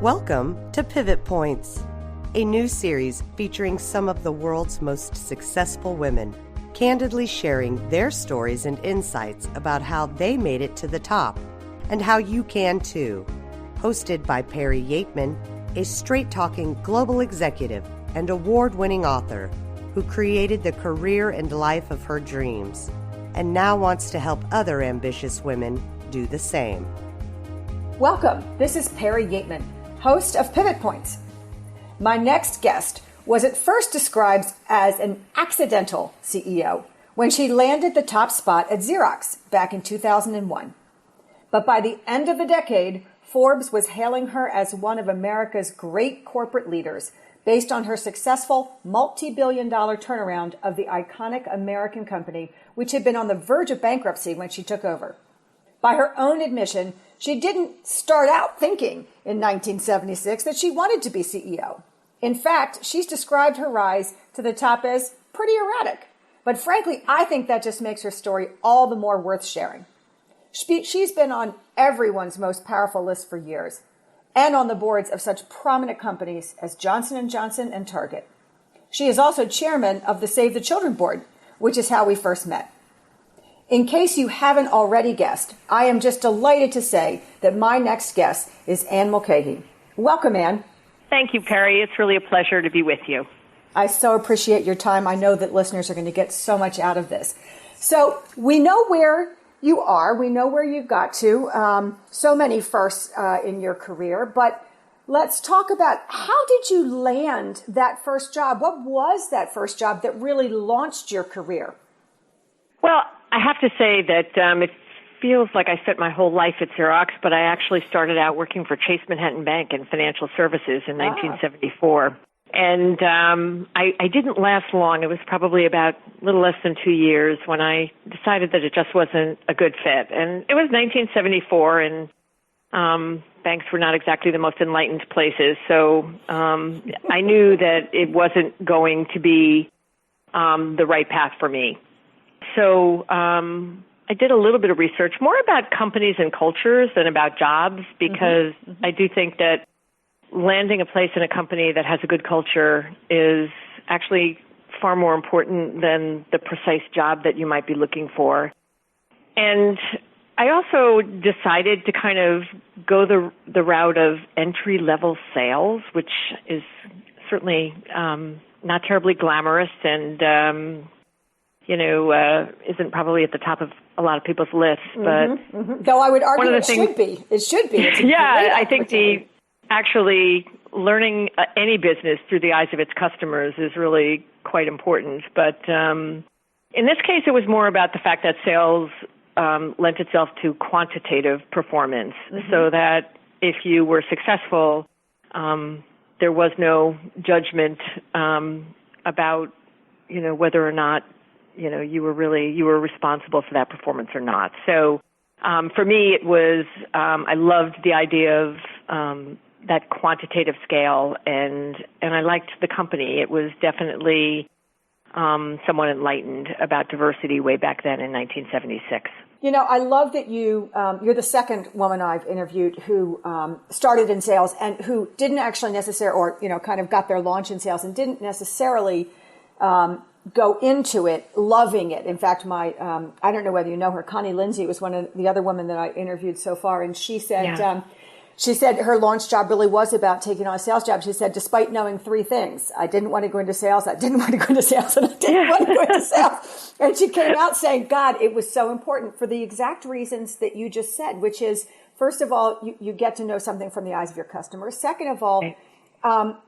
Welcome to Pivot Points, a new series featuring some of the world's most successful women, candidly sharing their stories and insights about how they made it to the top and how you can too. Hosted by Perry Yeatman, a straight-talking global executive and award-winning author who created the career and life of her dreams and now wants to help other ambitious women do the same. Welcome. This is Perry Yeatman, host of Pivot Points. My next guest was at first described as an accidental CEO when she landed the top spot at Xerox back in 2001. But by the end of the decade, Forbes was hailing her as one of America's great corporate leaders based on her successful multi-billion-dollar turnaround of the iconic American company, which had been on the verge of bankruptcy when she took over. By her own admission, she didn't start out thinking in 1976 that she wanted to be CEO. In fact, she's described her rise to the top as pretty erratic. But frankly, I think that just makes her story all the more worth sharing. She's been on everyone's most powerful list for years and on the boards of such prominent companies as Johnson & Johnson and Target. She is also chairman of the Save the Children board, which is how we first met. In case you haven't already guessed, I am just delighted to say that my next guest is Anne Mulcahy. Welcome, Anne. Thank you, Perry. It's really a pleasure to be with you. I so appreciate your time. I know that listeners are going to get so much out of this. So we know where you are. We know where you've got to. So many firsts in your career. But let's talk about how did you land that first job? What was that first job that really launched your career? Well, I have to say that it feels like I spent my whole life at Xerox, but I actually started out working for Chase Manhattan Bank in financial services in 1974. And I didn't last long. It was probably about a little less than 2 years when I decided that it just wasn't a good fit. And it was 1974, and banks were not exactly the most enlightened places. So I knew that it wasn't going to be the right path for me. So I did a little bit of research, more about companies and cultures than about jobs, because I do think that landing a place in a company that has a good culture is actually far more important than the precise job that you might be looking for. And I also decided to kind of go the route of entry-level sales, which is certainly not terribly glamorous and isn't probably at the top of a lot of people's lists, but though I would argue it should be. It should be. It's I think actually learning any business through the eyes of its customers is really quite important. But in this case, it was more about the fact that sales lent itself to quantitative performance, so that if you were successful, there was no judgment about whether or not you were responsible for that performance or not. So for me, it was I loved the idea of that quantitative scale, and I liked the company. It was definitely somewhat enlightened about diversity way back then in 1976. I love that you're the second woman I've interviewed who started in sales and who didn't actually necessarily, or kind of got their launch in sales and didn't necessarily go into it loving it. In fact, I don't know whether you know her, Connie Lindsay was one of the other women that I interviewed so far, and she said she said her launch job really was about taking on a sales job. She said, despite knowing three things, I didn't want to go into sales, I didn't want to go into sales, and I didn't want to go into sales. And she came out saying, God, it was so important for the exact reasons that you just said, which is, first of all, you get to know something from the eyes of your customers. Second of all,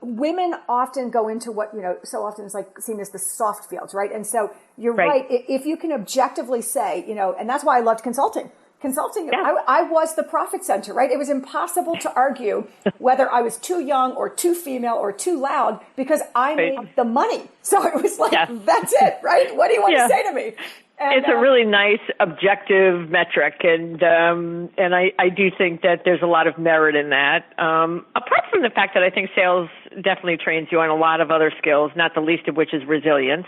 women often go into what, so often is like seen as the soft fields, right? And so you're right. If you can objectively say, and that's why I loved consulting. I was the profit center, right? It was impossible to argue whether I was too young or too female or too loud because I made the money. So it was like, that's it, right? What do you want to say to me? And, it's a really nice objective metric, and I do think that there's a lot of merit in that. Apart from the fact that I think sales definitely trains you on a lot of other skills, not the least of which is resilience,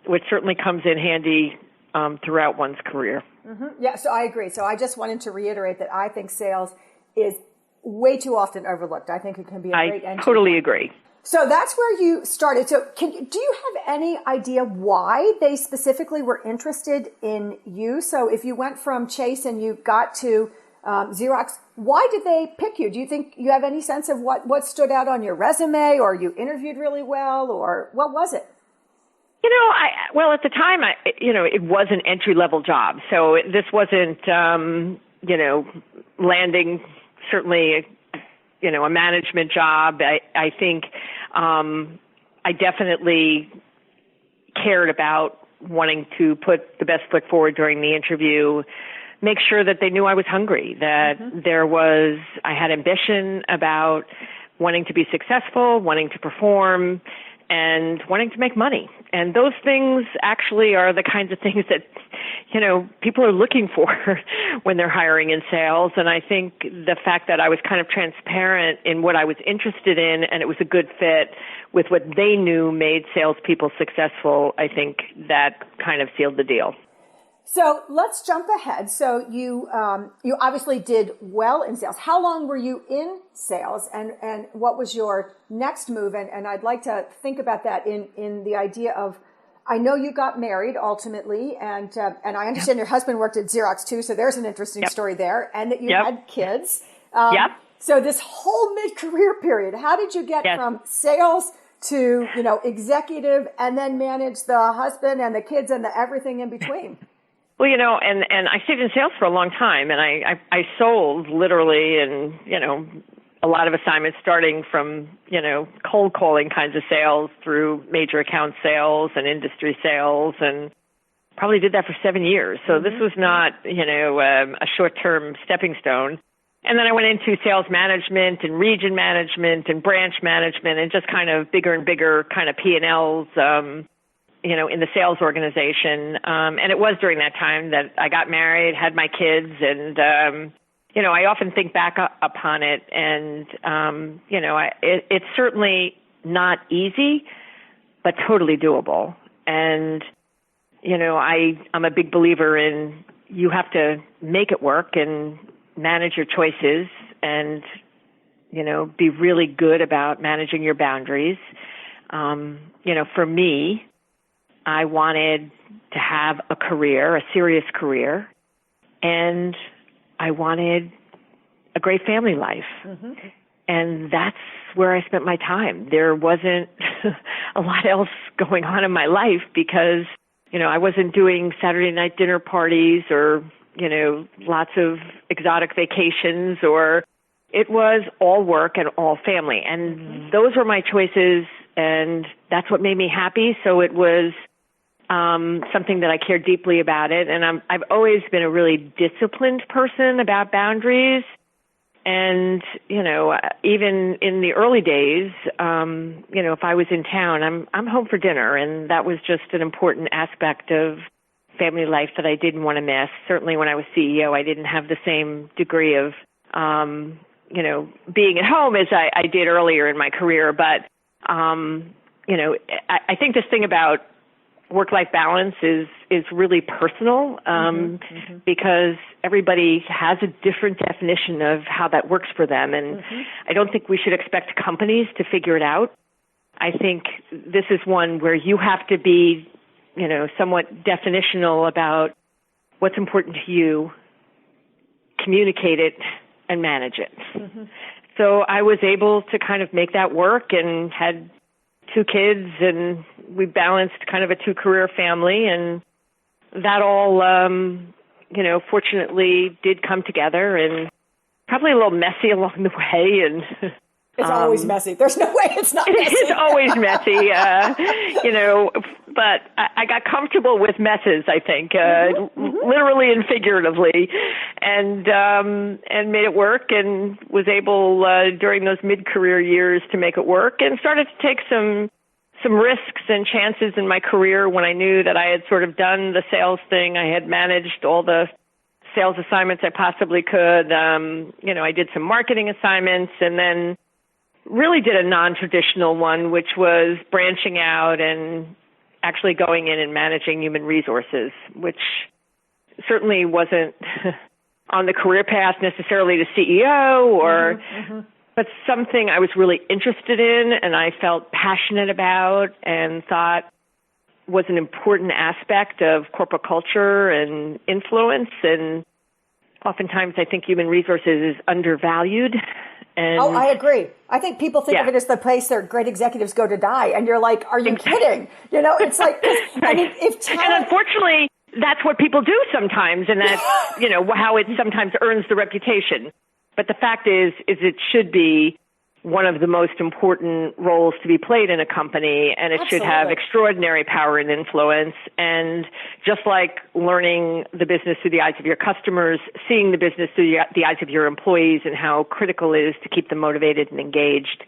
which certainly comes in handy throughout one's career. Yeah, so I agree. So I just wanted to reiterate that I think sales is way too often overlooked. I think it can be a great entry. I totally agree. So that's where you started. So do you have any idea why they specifically were interested in you? So if you went from Chase and you got to Xerox, why did they pick you? Do you think you have any sense of what stood out on your resume, or you interviewed really well, or what was it? Well, at the time, it was an entry-level job. So this wasn't, landing certainly, a management job. I think I definitely cared about wanting to put the best foot forward during the interview, make sure that they knew I was hungry, that I had ambition about wanting to be successful, wanting to perform, and wanting to make money. And those things actually are the kinds of things that, people are looking for when they're hiring in sales. And I think the fact that I was kind of transparent in what I was interested in and it was a good fit with what they knew made salespeople successful, I think that kind of sealed the deal. So let's jump ahead. So you obviously did well in sales. How long were you in sales, and what was your next move? And I'd like to think about that in the idea of, I know you got married ultimately, and I understand your husband worked at Xerox too, so there's an interesting story there, and that you had kids. So this whole mid-career period, how did you get from sales to executive, and then manage the husband and the kids and the everything in between? Well, and I stayed in sales for a long time, and I sold literally, and, a lot of assignments starting from, cold calling kinds of sales through major account sales and industry sales, and probably did that for 7 years. So this was not, a short-term stepping stone. And then I went into sales management and region management and branch management and just kind of bigger and bigger kind of P&Ls, in the sales organization. And it was during that time that I got married, had my kids, and, I often think back upon it, and, it's certainly not easy, but totally doable. And, I'm a big believer in you have to make it work and manage your choices and, be really good about managing your boundaries. For me, I wanted to have a career, a serious career, and I wanted a great family life. And that's where I spent my time. There wasn't a lot else going on in my life because, I wasn't doing Saturday night dinner parties or, lots of exotic vacations, or it was all work and all family. And those were my choices, and that's what made me happy. So it was something that I care deeply about it. And I've always been a really disciplined person about boundaries. And, even in the early days, if I was in town, I'm home for dinner. And that was just an important aspect of family life that I didn't want to miss. Certainly when I was CEO, I didn't have the same degree of, being at home as I did earlier in my career. But, I think this thing about work-life balance is really personal because everybody has a different definition of how that works for them. And I don't think we should expect companies to figure it out. I think this is one where you have to be, somewhat definitional about what's important to you, communicate it, and manage it. So I was able to kind of make that work and had 2 kids, and we balanced kind of a 2-career family, and that all, fortunately did come together, and probably a little messy along the way. And it's always messy. There's no way it's not messy. It is always messy, but I got comfortable with messes, I think, literally and figuratively, and made it work, and was able during those mid-career years to make it work, and started to take some risks and chances in my career when I knew that I had sort of done the sales thing. I had managed all the sales assignments I possibly could. I did some marketing assignments, and then really did a non-traditional one, which was branching out and actually going in and managing human resources, which certainly wasn't on the career path necessarily to CEO or, but something I was really interested in and I felt passionate about and thought was an important aspect of corporate culture and influence. And oftentimes I think human resources is undervalued. And I agree. I think people think of it as the place where great executives go to die. And you're like, are you kidding? You know, it's like, I mean, if talent... And unfortunately, that's what people do sometimes. And that's, you know, how it sometimes earns the reputation. But the fact is it should be one of the most important roles to be played in a company, and it should have extraordinary power and influence. And just like learning the business through the eyes of your customers, seeing the business through the eyes of your employees and how critical it is to keep them motivated and engaged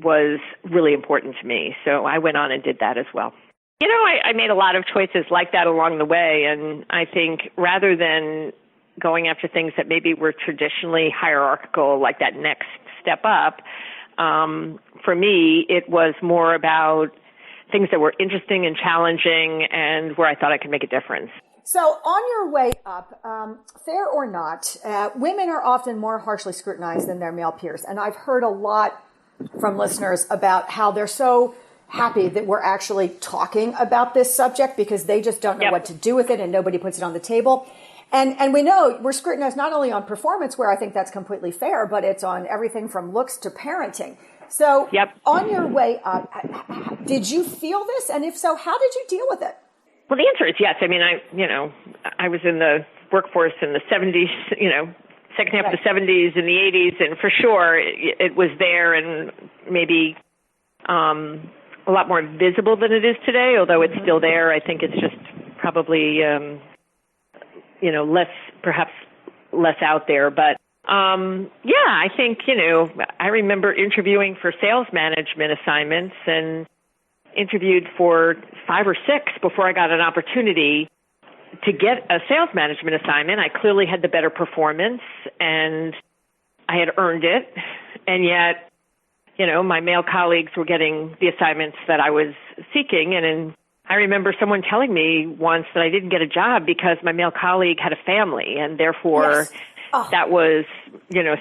was really important to me. So I went on and did that as well. You know, I made a lot of choices like that along the way, and I think rather than going after things that maybe were traditionally hierarchical, like that next step up, for me, it was more about things that were interesting and challenging and where I thought I could make a difference. So on your way up, fair or not, women are often more harshly scrutinized than their male peers. And I've heard a lot from listeners about how they're so happy that we're actually talking about this subject because they just don't know what to do with it and nobody puts it on the table. And we know we're scrutinized not only on performance, where I think that's completely fair, but it's on everything from looks to parenting. So on your way up, did you feel this? And if so, how did you deal with it? Well, the answer is yes. I mean, I was in the workforce in the 70s, second half of the 70s and the 80s, and for sure it was there and maybe a lot more visible than it is today, although it's still there. I think it's just probably perhaps less out there. But, I think, I remember interviewing for sales management assignments and interviewed for 5 or 6 before I got an opportunity to get a sales management assignment. I clearly had the better performance and I had earned it. And yet, my male colleagues were getting the assignments that I was seeking. And I remember someone telling me once that I didn't get a job because my male colleague had a family, and therefore that was,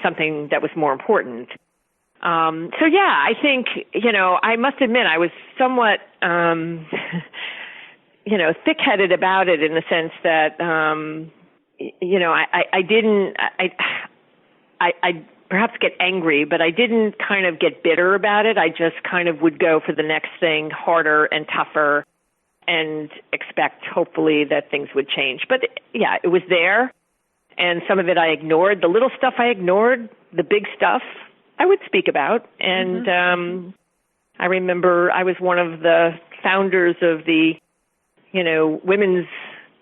something that was more important. I think, I must admit I was somewhat, thick-headed about it in the sense that, I perhaps get angry, but I didn't kind of get bitter about it. I just kind of would go for the next thing harder and tougher and expect, hopefully, that things would change. But, it was there, and some of it I ignored. The little stuff I ignored, the big stuff I would speak about. And I remember I was one of the founders of the, women's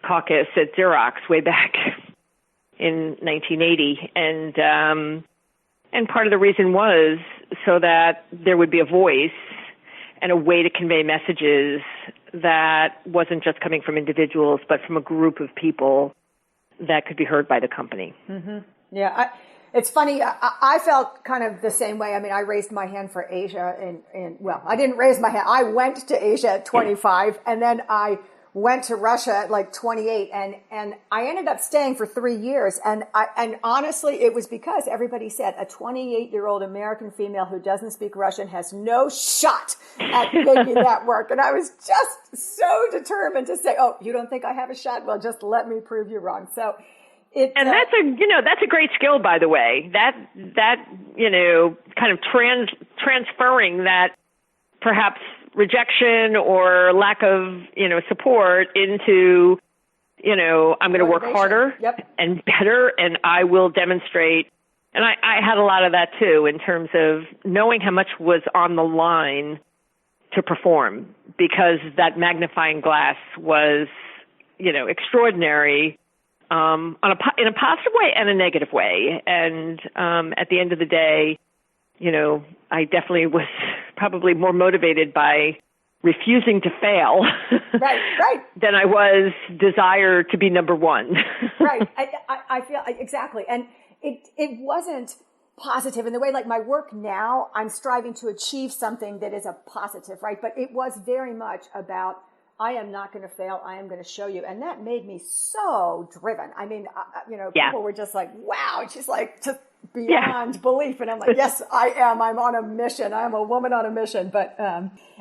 caucus at Xerox way back in 1980. And part of the reason was so that there would be a voice and a way to convey messages that wasn't just coming from individuals, but from a group of people that could be heard by the company. Yeah, it's funny. I felt kind of the same way. I mean, I raised my hand for Asia, and I didn't raise my hand. I went to Asia at 25, and then I went to Russia at like 28, and I ended up staying for 3 years. And honestly, it was because everybody said a 28-year-old American female who doesn't speak Russian has no shot at making that work. And I was just so determined to say, "Oh, you don't think I have a shot? Well, just let me prove you wrong." So. That's a great skill, by the way. That kind of transferring that perhaps rejection or lack of support into I'm going to work harder and better, and I will demonstrate. And I had a lot of that too in terms of knowing how much was on the line to perform, because that magnifying glass was extraordinary. In a positive way and a negative way. And at the end of the day, I definitely was probably more motivated by refusing to fail right. than I was desire to be number one. Right. I feel exactly. And it wasn't positive in the way, like my work now, I'm striving to achieve something that is a positive, right? But it was very much about I am not going to fail. I am going to show you. And that made me so driven. I mean, people were just like, wow. And she's like, just beyond belief. And I'm like, yes, I am. I'm on a mission. I'm a woman on a mission. But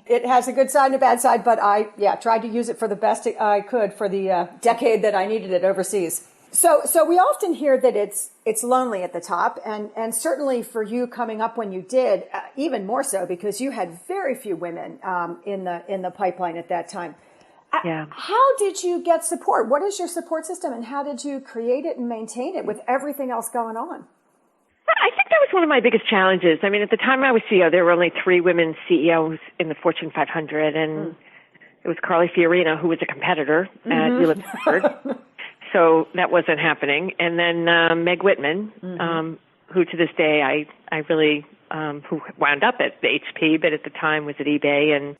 it has a good side and a bad side. But I tried to use it for the best I could for the decade that I needed it overseas. So we often hear that it's lonely at the top, and certainly for you coming up when you did, even more so because you had very few women in the pipeline at that time. Yeah. How did you get support? What is your support system, and how did you create it and maintain it with everything else going on? I think that was one of my biggest challenges. I mean, at the time I was CEO, there were only 3 women CEOs in the Fortune 500, and it was Carly Fiorina, who was a competitor at Hewlett Packard. So that wasn't happening. And then Meg Whitman, who to this day I really, who wound up at the HP, but at the time was at eBay and,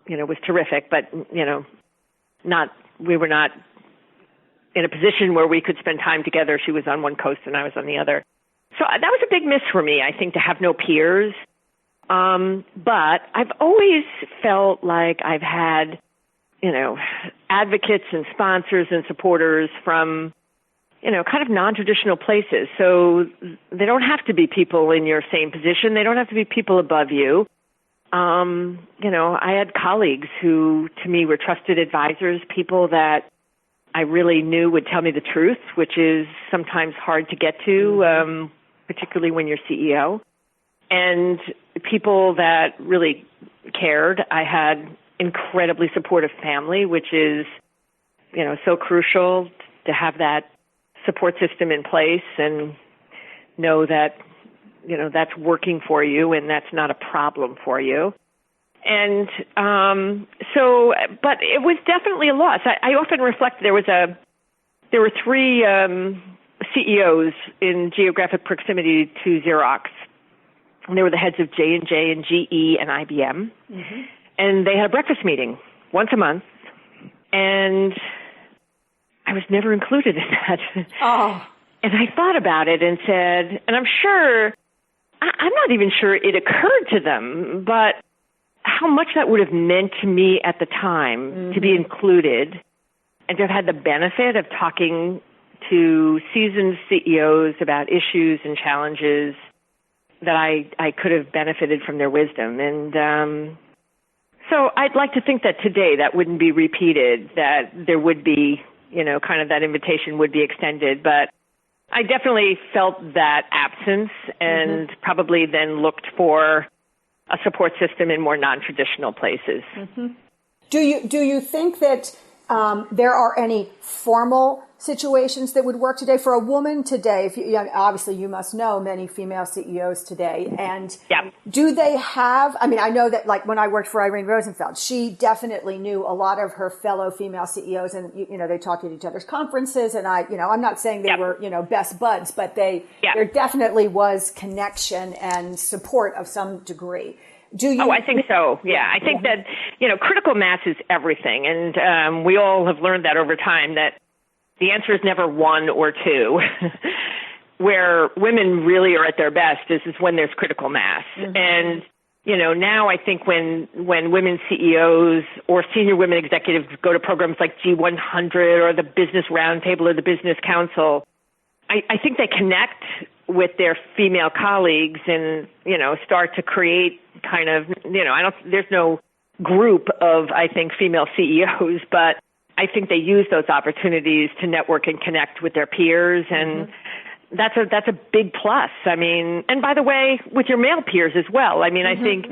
was terrific. But, we were not in a position where we could spend time together. She was on one coast and I was on the other. So that was a big miss for me, I think, to have no peers. But I've always felt like I've had, advocates and sponsors and supporters from, kind of non-traditional places. So they don't have to be people in your same position. They don't have to be people above you. I had colleagues who, to me, were trusted advisors, people that I really knew would tell me the truth, which is sometimes hard to get to, particularly when you're CEO. And people that really cared. I had incredibly supportive family, which is, so crucial to have that support system in place and know that, that's working for you and that's not a problem for you. And but it was definitely a loss. I often reflect there were 3 CEOs in geographic proximity to Xerox. And they were the heads of J&J and GE and IBM. And they had a breakfast meeting once a month. And I was never included in that. Oh. And I thought about it and said, and I'm not even sure it occurred to them, but how much that would have meant to me at the time to be included and to have had the benefit of talking to seasoned CEOs about issues and challenges that I could have benefited from their wisdom. And so I'd like to think that today that wouldn't be repeated, that there would be, kind of that invitation would be extended. But I definitely felt that absence and probably then looked for a support system in more non-traditional places. Do you think that there are any formal situations that would work today for a woman today? Obviously you must know many female CEOs today, and do they have? I mean, I know that like when I worked for Irene Rosenfeld, she definitely knew a lot of her fellow female CEOs, and they talked at each other's conferences. And I'm not saying they were best buds, but there definitely was connection and support of some degree. Do you? Oh, I think so. Yeah, I think that, critical mass is everything. And we all have learned that over time, that the answer is never 1 or 2. Where women really are at their best is when there's critical mass. And, now I think when women CEOs or senior women executives go to programs like G100 or the Business Roundtable or the Business Council, I think they connect with their female colleagues and, start to create kind of, there's no group of, I think, female CEOs, but I think they use those opportunities to network and connect with their peers. And that's a big plus. I mean, and by the way, with your male peers as well. I mean, I think,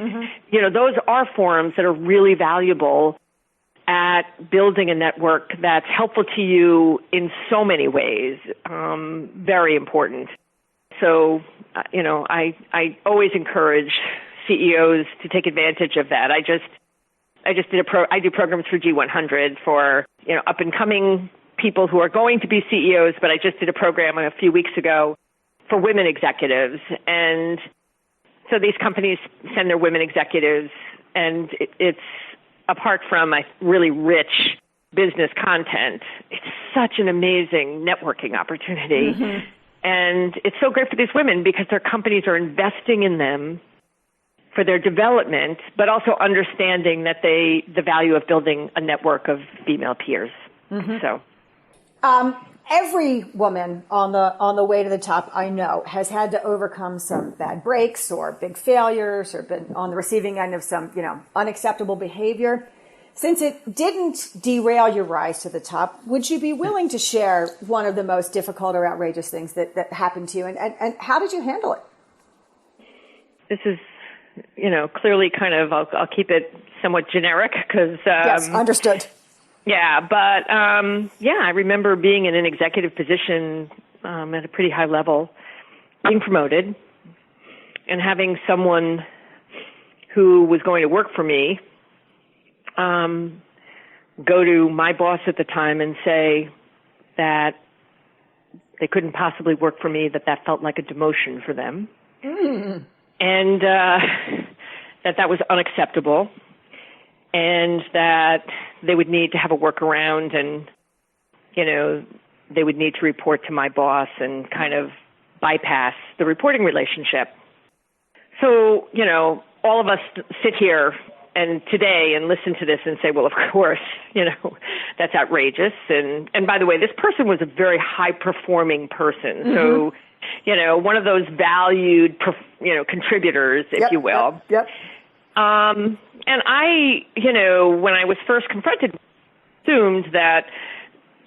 those are forums that are really valuable at building a network that's helpful to you in so many ways. Very important. So, I always encourage CEOs to take advantage of that. I do programs for G100 for, up and coming people who are going to be CEOs, but I just did a program a few weeks ago for women executives. And so these companies send their women executives, and it's apart from a really rich business content, it's such an amazing networking opportunity. And it's so great for these women because their companies are investing in them for their development, but also understanding that the value of building a network of female peers. Mm-hmm. So, every woman on the way to the top, I know, has had to overcome some bad breaks or big failures or been on the receiving end of some, unacceptable behavior. Since it didn't derail your rise to the top, would you be willing to share one of the most difficult or outrageous things that happened to you, and how did you handle it? This is, clearly kind of, I'll keep it somewhat generic because... yes, understood. Yeah, but, I remember being in an executive position at a pretty high level, being promoted, and having someone who was going to work for me go to my boss at the time and say that they couldn't possibly work for me, that felt like a demotion for them, and that was unacceptable, and that they would need to have a workaround, and, they would need to report to my boss and kind of bypass the reporting relationship. So, all of us sit here and today and listen to this and say, well, of course, that's outrageous. And by the way, this person was a very high performing person. Mm-hmm. So, one of those valued, contributors, if you will. Yep. And I, when I was first confronted, assumed that,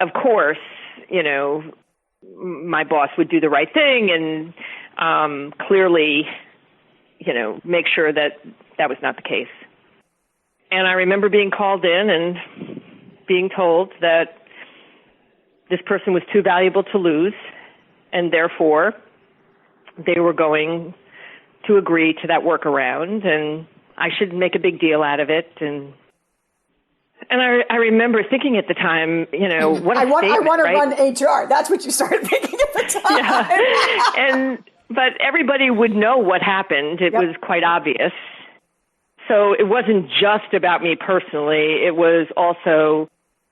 of course, my boss would do the right thing and clearly, make sure that was not the case. And I remember being called in and being told that this person was too valuable to lose, and therefore they were going to agree to that workaround, and I should make a big deal out of it. And I remember thinking at the time, what a statement, I want to right? run HR. That's what you started thinking at the time. Yeah. But everybody would know what happened. It was quite obvious. So it wasn't just about me personally. It was also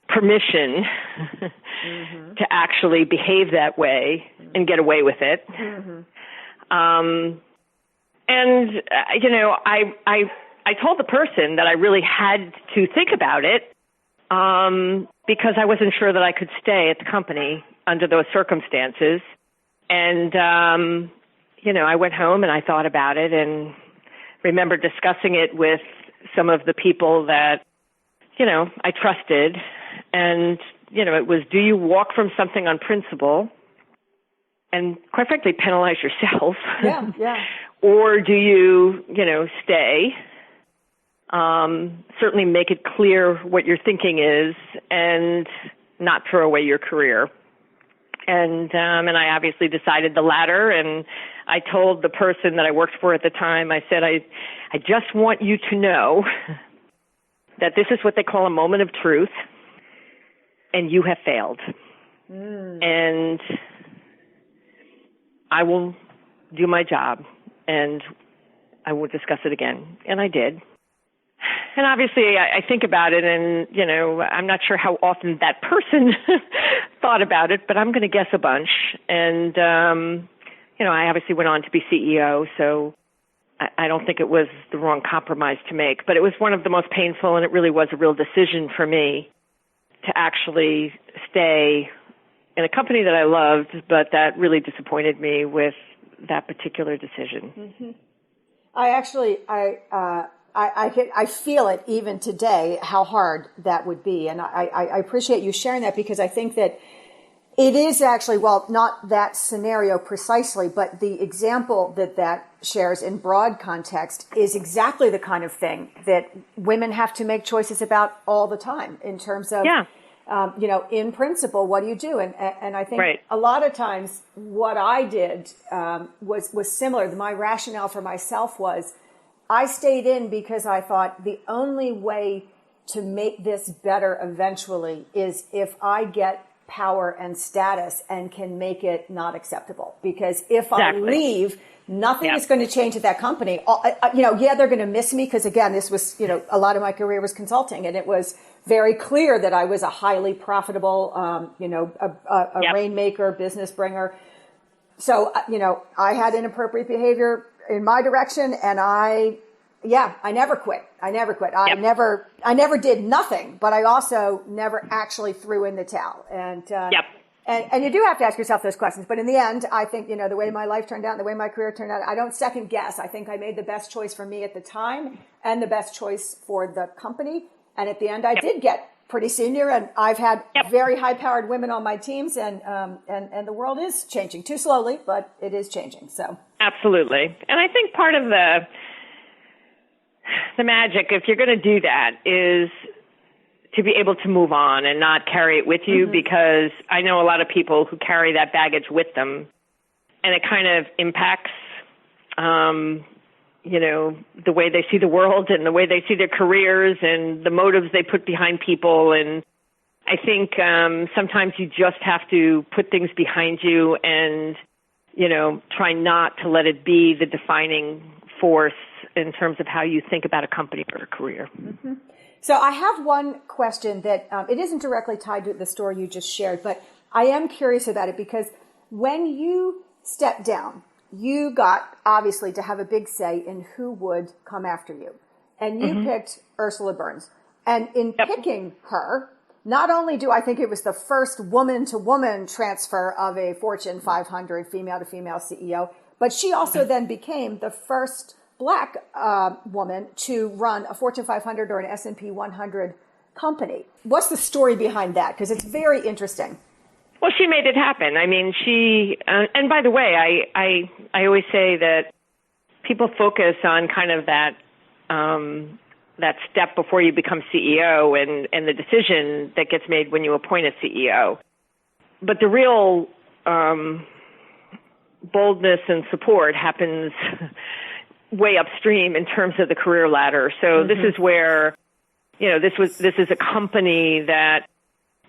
permission mm-hmm. to actually behave that way and get away with it. Mm-hmm. I told the person that I really had to think about it because I wasn't sure that I could stay at the company under those circumstances. And, I went home and I thought about it and remember discussing it with some of the people that, I trusted. And, it was, do you walk from something on principle and, quite frankly, penalize yourself? Yeah. Or do you, stay, certainly make it clear what your thinking is and not throw away your career? And I obviously decided the latter, and I told the person that I worked for at the time, I said, I just want you to know that this is what they call a moment of truth, and you have failed. And I will do my job, and I won't discuss it again. And I did. And obviously, I think about it, and, I'm not sure how often that person thought about it, but I'm going to guess a bunch. And, I obviously went on to be CEO, so I don't think it was the wrong compromise to make. But it was one of the most painful, and it really was a real decision for me to actually stay in a company that I loved, but that really disappointed me with that particular decision. Mm-hmm. I feel it even today, how hard that would be. And I appreciate you sharing that, because I think that it is actually, well, not that scenario precisely, but the example that shares in broad context is exactly the kind of thing that women have to make choices about all the time in terms of, in principle, what do you do? And I think a lot of times what I did was similar. My rationale for myself was, I stayed in because I thought the only way to make this better eventually is if I get power and status and can make it not acceptable. Because if I leave, nothing is going to change at that company. They're going to miss me because, again, this was, a lot of my career was consulting, and it was very clear that I was a highly profitable, rainmaker, business bringer. So, I had inappropriate behavior in my direction, and I Yeah, I never quit. I Yep. I never did nothing, but I also never actually threw in the towel. Yep. And you do have to ask yourself those questions. But in the end, I think, the way my life turned out, the way my career turned out, I don't second guess. I think I made the best choice for me at the time and the best choice for the company. And at the end, I did get pretty senior, and I've had very high-powered women on my teams, and the world is changing too slowly, but it is changing. So absolutely. And I think part of the magic, if you're going to do that, is to be able to move on and not carry it with you, because I know a lot of people who carry that baggage with them, and it kind of impacts, the way they see the world and the way they see their careers and the motives they put behind people. And I think sometimes you just have to put things behind you and, try not to let it be the defining force in terms of how you think about a company or a career. Mm-hmm. So I have one question that it isn't directly tied to the story you just shared, but I am curious about it because when you stepped down, you got obviously to have a big say in who would come after you. And you picked Ursula Burns. And in picking her, not only do I think it was the first woman-to-woman transfer of a Fortune 500 female-to-female CEO, but she also then became the first Black woman to run a Fortune 500 or an S&P 100 company. What's the story behind that? Because it's very interesting. Well, she made it happen. I mean, she, and by the way, I always say that people focus on kind of that step before you become CEO and the decision that gets made when you appoint a CEO. But the real boldness and support happens way upstream in terms of the career ladder. So this is where, this is a company that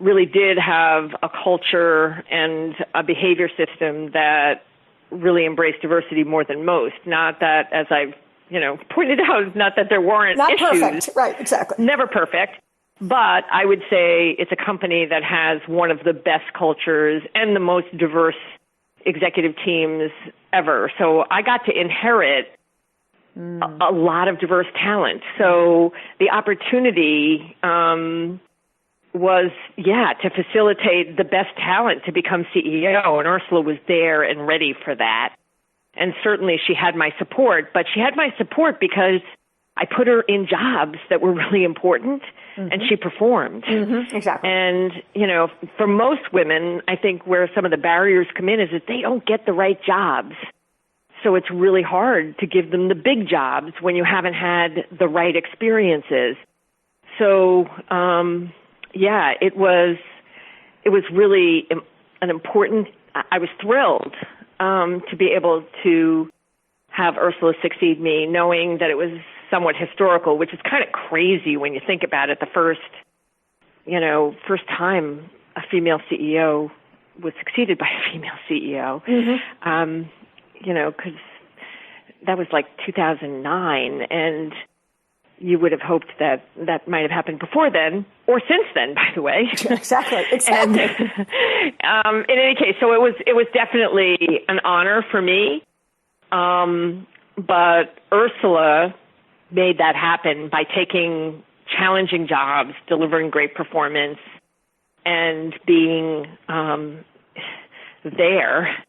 really did have a culture and a behavior system that really embraced diversity more than most. Not that, as I've, pointed out, not that there weren't not issues. Perfect, right, exactly. Never perfect. But I would say it's a company that has one of the best cultures and the most diverse executive teams ever. So I got to inherit a lot of diverse talent. So the opportunity was, to facilitate the best talent to become CEO. And Ursula was there and ready for that. And certainly she had my support, but she had my support because I put her in jobs that were really important and she performed. Exactly. And, for most women, I think where some of the barriers come in is that they don't get the right jobs. So it's really hard to give them the big jobs when you haven't had the right experiences. So, it was really an important, I was thrilled to be able to have Ursula succeed me, knowing that it was somewhat historical, which is kind of crazy when you think about it. The first time a female CEO was succeeded by a female CEO, because that was like 2009, and you would have hoped that that might have happened before then, or since then, by the way. Exactly. And, in any case, so it was definitely an honor for me. But Ursula made that happen by taking challenging jobs, delivering great performance, and being there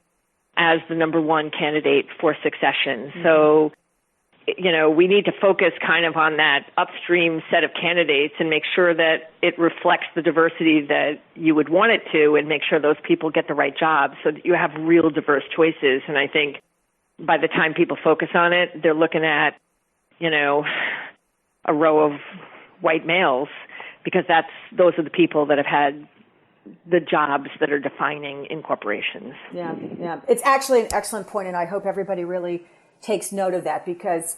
as the number one candidate for succession. So, we need to focus kind of on that upstream set of candidates and make sure that it reflects the diversity that you would want it to, and make sure those people get the right jobs so that you have real diverse choices. And I think by the time people focus on it, they're looking at, a row of white males, because those are the people that have had the jobs that are defining in corporations. Yeah. It's actually an excellent point, and I hope everybody really takes note of that, because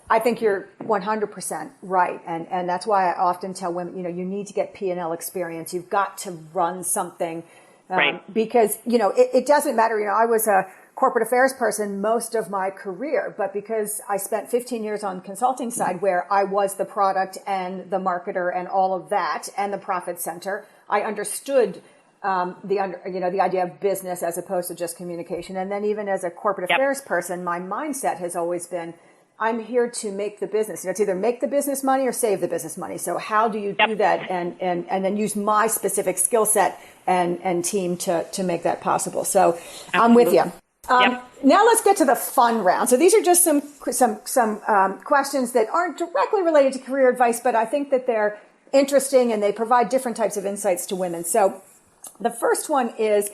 I think you're 100% right. And that's why I often tell women, you need to get P&L experience. You've got to run something. Right. Because, it doesn't matter. I was a corporate affairs person most of my career, but because I spent 15 years on the consulting side where I was the product and the marketer and all of that and the profit center, I understood the idea of business as opposed to just communication. And then even as a corporate affairs person, my mindset has always been, I'm here to make the business. It's either make the business money or save the business money. So how do you do that and then use my specific skill set and team to make that possible? So absolutely. I'm with you. Now let's get to the fun round. So these are just some questions that aren't directly related to career advice, but I think that they're interesting and they provide different types of insights to women. So the first one is,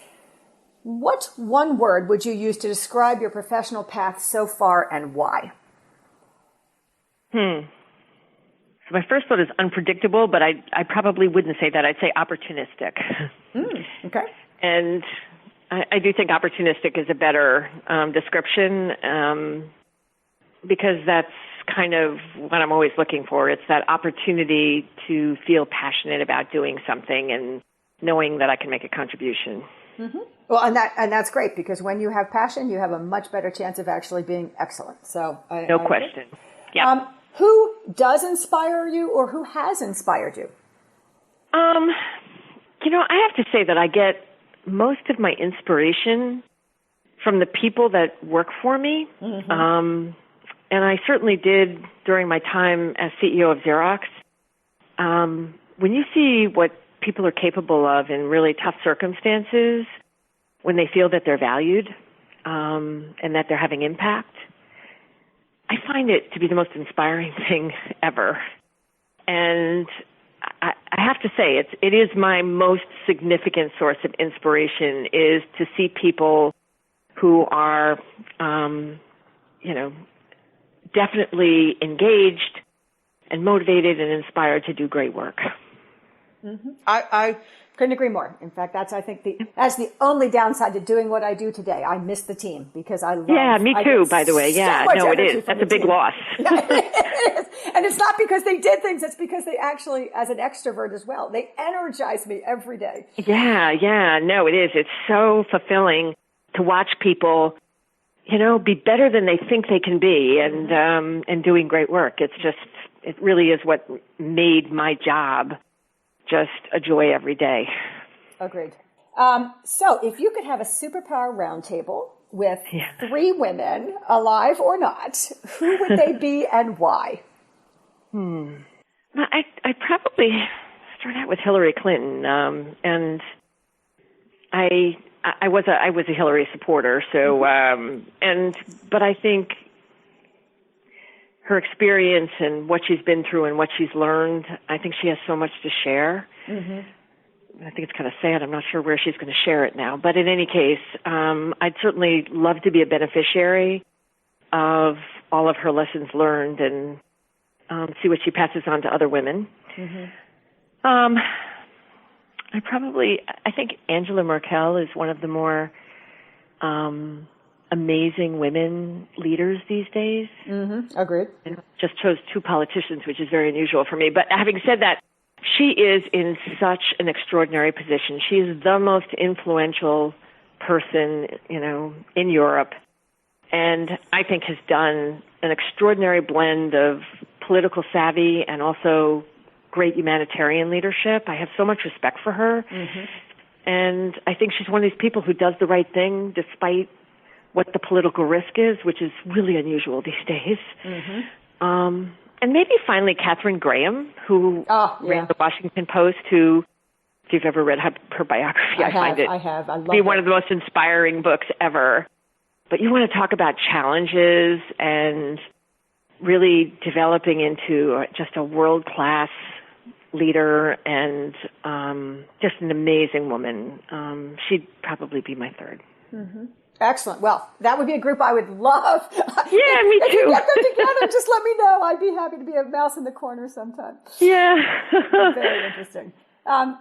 what one word would you use to describe your professional path so far and why? So my first thought is unpredictable, but I probably wouldn't say that. I'd say opportunistic. Okay. And I do think opportunistic is a better description because that's kind of what I'm always looking for. It's that opportunity to feel passionate about doing something and knowing that I can make a contribution. Mm-hmm. Well, and that's great because when you have passion, you have a much better chance of actually being excellent. So no question. Yeah. Who does inspire you or who has inspired you? I have to say that I get most of my inspiration from the people that work for me. Mm-hmm. And I certainly did during my time as CEO of Xerox. When you see what people are capable of in really tough circumstances, when they feel that they're valued and that they're having impact, I find it to be the most inspiring thing ever. And I have to say, it is my most significant source of inspiration is to see people who are, definitely engaged and motivated and inspired to do great work. Mm-hmm. I couldn't agree more. In fact, that's the only downside to doing what I do today. I miss the team because I love. Yeah, me too. By the way, yeah, no, it is. That's a big loss. Yeah, it is. And it's not because they did things; it's because they actually, as an extrovert as well, they energize me every day. Yeah, no, it is. It's so fulfilling to watch people, be better than they think they can be, and doing great work. It really is what made my job just a joy every day. Agreed. So if you could have a superpower roundtable with 3 women, alive or not, who would they be and why? I'd probably start out with Hillary Clinton. And I was a Hillary supporter. So, but I think her experience and what she's been through and what she's learned, I think she has so much to share. Mm-hmm. I think it's kind of sad. I'm not sure where she's going to share it now. But in any case, I'd certainly love to be a beneficiary of all of her lessons learned and see what she passes on to other women. Mm-hmm. I think Angela Merkel is one of the more amazing women leaders these days. Mm-hmm. Agreed. And just chose 2 politicians, which is very unusual for me. But having said that, she is in such an extraordinary position. She is the most influential person, in Europe, and I think has done an extraordinary blend of political savvy and also great humanitarian leadership. I have so much respect for her. Mm-hmm. And I think she's one of these people who does the right thing despite what the political risk is, which is really unusual these days. Mm-hmm. And maybe finally Katharine Graham, who ran the Washington Post, who, if you've ever read her biography, I find it I love be one of the most inspiring books ever. But you want to talk about challenges and really developing into just a world-class leader and just an amazing woman. She'd probably be my third. Mm-hmm. Excellent. Well, that would be a group I would love. Yeah, me too. If you get them together, just let me know. I'd be happy to be a mouse in the corner sometime. Yeah. Very interesting. So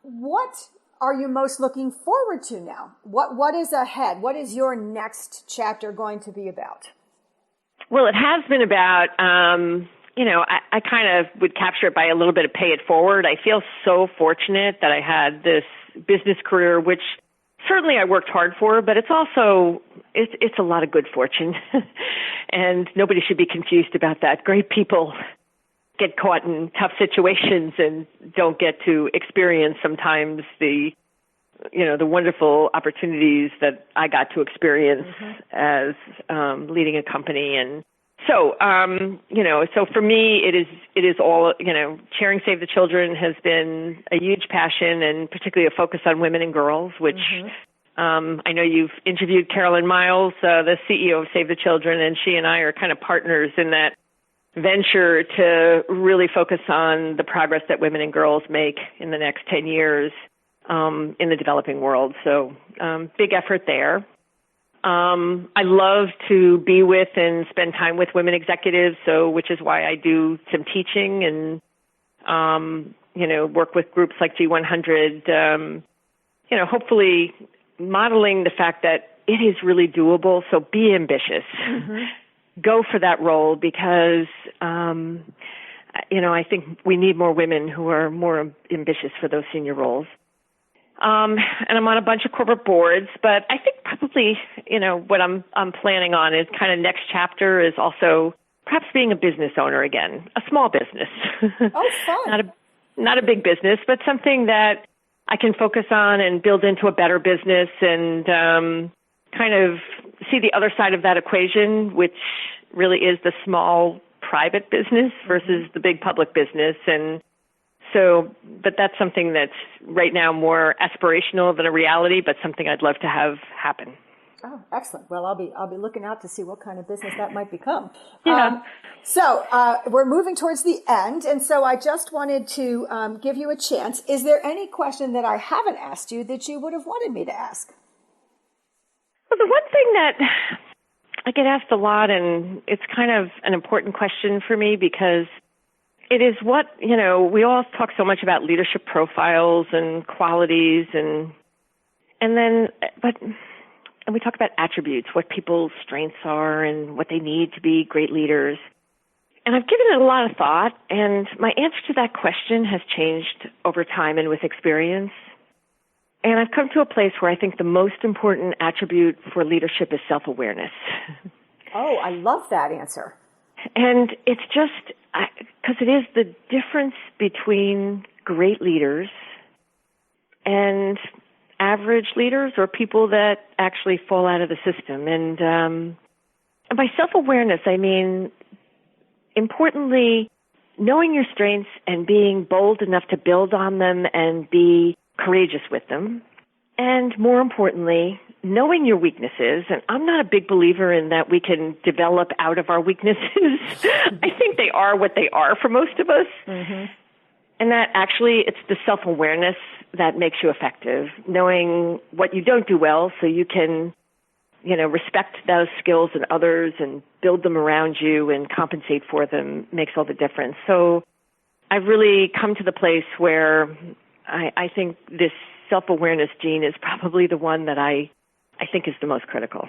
what are you most looking forward to now? What is ahead? What is your next chapter going to be about? Well, it has been about, I kind of would capture it by a little bit of pay it forward. I feel so fortunate that I had this business career, which certainly I worked hard for, but it's also, it's a lot of good fortune. And nobody should be confused about that. Great people get caught in tough situations and don't get to experience sometimes the the wonderful opportunities that I got to experience as leading a company. And so, so for me, it is all, chairing Save the Children has been a huge passion, and particularly a focus on women and girls, which I know you've interviewed Carolyn Miles, the CEO of Save the Children, and she and I are kind of partners in that venture to really focus on the progress that women and girls make in the next 10 years in the developing world. So big effort there. I love to be with and spend time with women executives, which is why I do some teaching and, work with groups like G100, hopefully modeling the fact that it is really doable. So be ambitious. Go for that role because, I think we need more women who are more ambitious for those senior roles. And I'm on a bunch of corporate boards, but I think probably, what I'm planning on is kind of next chapter is also perhaps being a business owner again, a small business. Oh, fun. Not a big business, but something that I can focus on and build into a better business and kind of see the other side of that equation, which really is the small private business versus the big public business. And so, but that's something that's right now more aspirational than a reality, but something I'd love to have happen. Oh, excellent. Well, I'll be looking out to see what kind of business that might become. Yeah. So we're moving towards the end, and so I just wanted to give you a chance. Is there any question that I haven't asked you that you would have wanted me to ask? Well, the one thing that I get asked a lot, and it's kind of an important question for me because it is what, we all talk so much about leadership profiles and qualities and we talk about attributes, what people's strengths are and what they need to be great leaders. And I've given it a lot of thought, and my answer to that question has changed over time and with experience. And I've come to a place where I think the most important attribute for leadership is self-awareness. Oh, I love that answer. And it's just because it is the difference between great leaders and average leaders or people that actually fall out of the system. And by self-awareness, I mean, importantly, knowing your strengths and being bold enough to build on them and be courageous with them. And more importantly, knowing your weaknesses. And I'm not a big believer in that we can develop out of our weaknesses. I think they are what they are for most of us. And that actually it's the self-awareness that makes you effective, knowing what you don't do well so you can, respect those skills in others and build them around you and compensate for them makes all the difference. So I've really come to the place where I think this self-awareness gene is probably the one that I think is the most critical.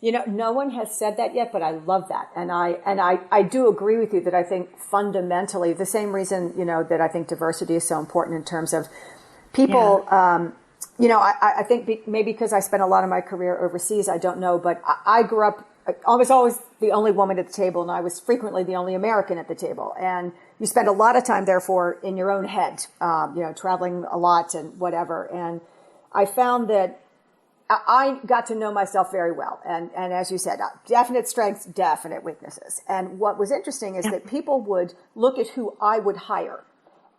No one has said that yet, but I love that. And I do agree with you that I think fundamentally the same reason, that I think diversity is so important in terms of people, I think maybe because I spent a lot of my career overseas, I don't know, but I grew up, I was always the only woman at the table, and I was frequently the only American at the table. And you spend a lot of time, therefore, in your own head, traveling a lot and whatever. And I found that I got to know myself very well. And as you said, definite strengths, definite weaknesses. And what was interesting is that people would look at who I would hire.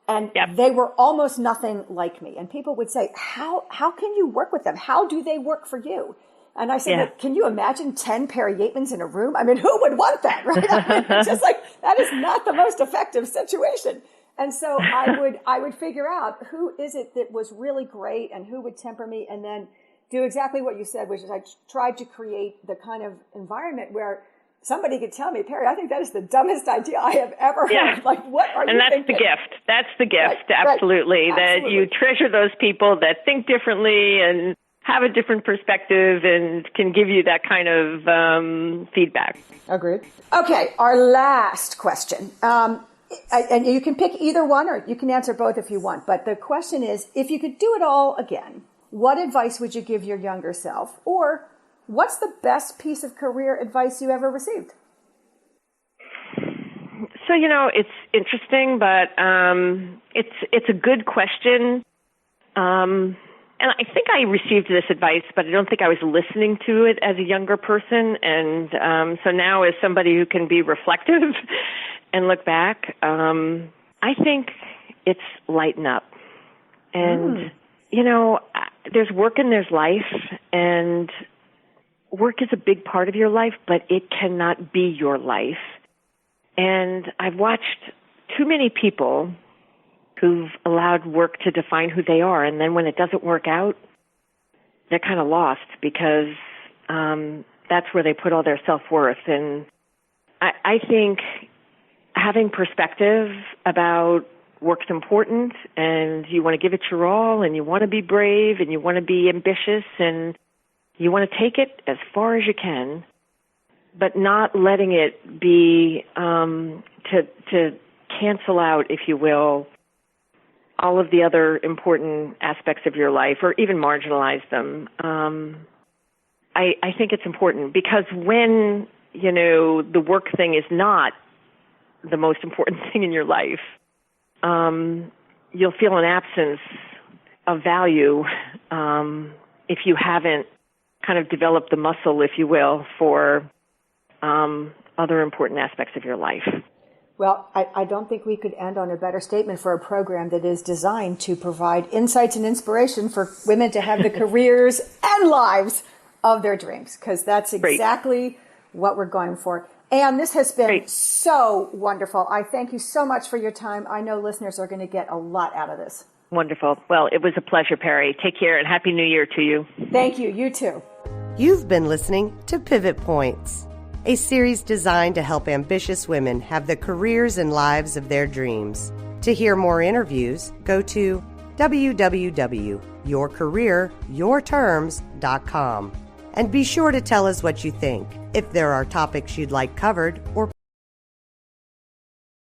And they were almost nothing like me. And people would say, how can you work with them? How do they work for you? And I said, well, can you imagine 10 Perry Yeatmans in a room? I mean, who would want that, right? I mean, it's just like, that is not the most effective situation. And so I would figure out who is it that was really great and who would temper me, and then do exactly what you said, which is I tried to create the kind of environment where somebody could tell me, Perry, I think that is the dumbest idea I have ever heard. Like, what are you thinking? And that's the gift. That's the gift, absolutely. That you treasure those people that think differently and have a different perspective and can give you that kind of feedback. Agreed. Okay, our last question. And you can pick either one or you can answer both if you want. But the question is, if you could do it all again, what advice would you give your younger self? Or what's the best piece of career advice you ever received? So, it's interesting, but it's a good question. And I think I received this advice, but I don't think I was listening to it as a younger person. And so now as somebody who can be reflective and look back, I think it's lighten up. And, there's work and there's life, and work is a big part of your life, but it cannot be your life. And I've watched too many people who've allowed work to define who they are, and then when it doesn't work out, they're kind of lost because that's where they put all their self-worth. And I think having perspective about work's important, and you want to give it your all, and you want to be brave, and you want to be ambitious, and you want to take it as far as you can, but not letting it be to cancel out, if you will, all of the other important aspects of your life, or even marginalize them. I think it's important because when, the work thing is not the most important thing in your life, you'll feel an absence of value if you haven't kind of developed the muscle, if you will, for other important aspects of your life. Well, I don't think we could end on a better statement for a program that is designed to provide insights and inspiration for women to have the careers and lives of their dreams, because that's exactly what we're going for. And this has been so wonderful. I thank you so much for your time. I know listeners are going to get a lot out of this. Wonderful. Well, it was a pleasure, Perry. Take care, and Happy New Year to you. Thank you. You too. You've been listening to Pivot Points, a series designed to help ambitious women have the careers and lives of their dreams. To hear more interviews, go to www.yourcareeryourterms.com. And be sure to tell us what you think. If there are topics you'd like covered or